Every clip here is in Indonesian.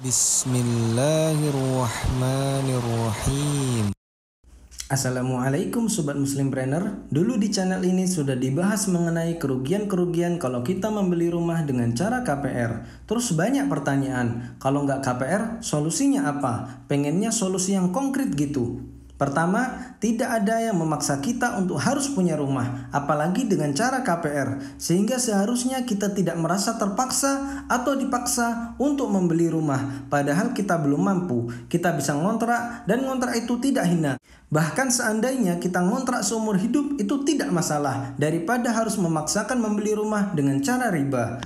Bismillahirrahmanirrahim. Assalamualaikum Sobat Muslimpreneur. Dulu di channel ini sudah dibahas mengenai kerugian-kerugian kalau kita membeli rumah dengan cara KPR. Terus banyak pertanyaan, kalau nggak KPR solusinya apa? Pengennya solusi yang konkret gitu. Pertama, tidak ada yang memaksa kita untuk harus punya rumah, apalagi dengan cara KPR, sehingga seharusnya kita tidak merasa terpaksa atau dipaksa untuk membeli rumah, padahal kita belum mampu. Kita bisa ngontrak, dan ngontrak itu tidak hina. Bahkan seandainya kita ngontrak seumur hidup itu tidak masalah, daripada harus memaksakan membeli rumah dengan cara riba.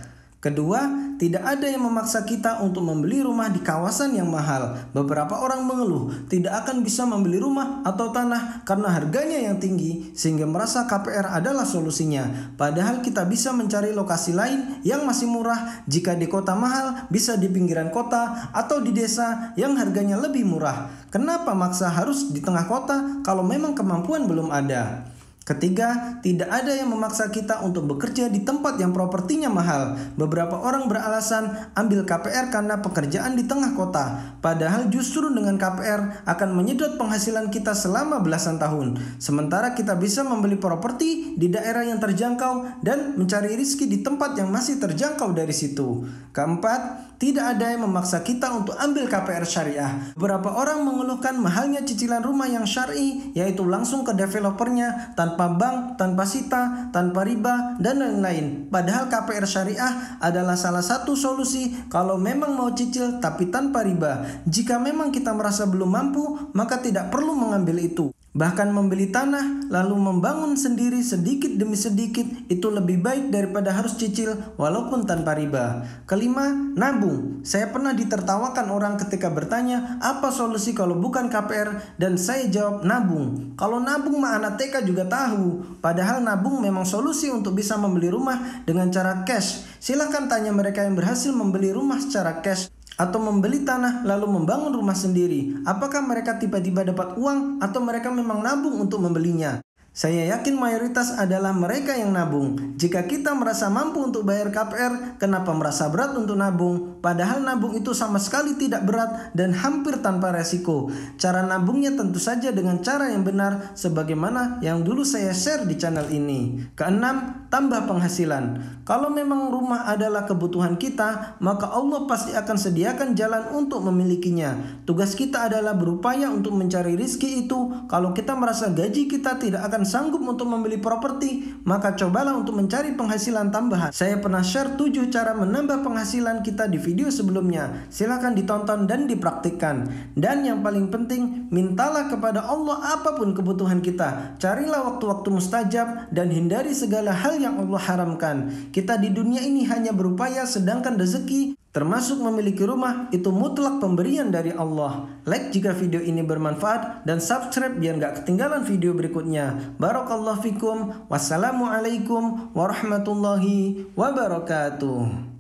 Kedua, tidak ada yang memaksa kita untuk membeli rumah di kawasan yang mahal. Beberapa orang mengeluh tidak akan bisa membeli rumah atau tanah karena harganya yang tinggi, sehingga merasa KPR adalah solusinya. Padahal kita bisa mencari lokasi lain yang masih murah. Jika di kota mahal, bisa di pinggiran kota atau di desa yang harganya lebih murah. Kenapa maksa harus di tengah kota kalau memang kemampuan belum ada? Ketiga, tidak ada yang memaksa kita untuk bekerja di tempat yang propertinya mahal. Beberapa orang beralasan ambil KPR karena pekerjaan di tengah kota. Padahal justru dengan KPR akan menyedot penghasilan kita selama belasan tahun. Sementara kita bisa membeli properti di daerah yang terjangkau dan mencari rezeki di tempat yang masih terjangkau dari situ. Keempat, tidak ada yang memaksa kita untuk ambil KPR syariah. Beberapa orang mengeluhkan mahalnya cicilan rumah yang syar'i, yaitu langsung ke developernya, tanpa bank, tanpa sita, tanpa riba, dan lain-lain. Padahal KPR syariah adalah salah satu solusi kalau memang mau cicil tapi tanpa riba. Jika memang kita merasa belum mampu, maka tidak perlu mengambil itu. Bahkan membeli tanah lalu membangun sendiri sedikit demi sedikit itu lebih baik daripada harus cicil walaupun tanpa riba. Kelima, nabung. Saya pernah ditertawakan orang ketika bertanya apa solusi kalau bukan KPR, dan saya jawab nabung. Kalau nabung mah anak TK juga tahu. Padahal nabung memang solusi untuk bisa membeli rumah dengan cara cash. Silahkan tanya mereka yang berhasil membeli rumah secara cash atau membeli tanah lalu membangun rumah sendiri. Apakah mereka tiba-tiba dapat uang atau mereka memang nabung untuk membelinya? Saya yakin mayoritas adalah mereka yang nabung. Jika kita merasa mampu untuk bayar KPR, kenapa merasa berat untuk nabung? Padahal nabung itu sama sekali tidak berat dan hampir tanpa resiko. Cara nabungnya tentu saja dengan cara yang benar, sebagaimana yang dulu saya share di channel ini. Keenam, tambah penghasilan. Kalau memang rumah adalah kebutuhan kita, maka Allah pasti akan sediakan jalan untuk memilikinya. Tugas kita adalah berupaya untuk mencari rezeki itu. Kalau kita merasa gaji kita tidak akan sanggup untuk membeli properti, maka cobalah untuk mencari penghasilan tambahan. Saya pernah share 7 cara menambah penghasilan kita di video sebelumnya. Silahkan ditonton dan dipraktikkan. Dan yang paling penting, mintalah kepada Allah apapun kebutuhan kita. Carilah waktu-waktu mustajab dan hindari segala hal yang Allah haramkan. Kita di dunia ini hanya berupaya, sedangkan rezeki termasuk memiliki rumah itu mutlak pemberian dari Allah. Like jika video ini bermanfaat dan subscribe biar gak ketinggalan video berikutnya. Barakallahu fikum. Wassalamualaikum warahmatullahi wabarakatuh.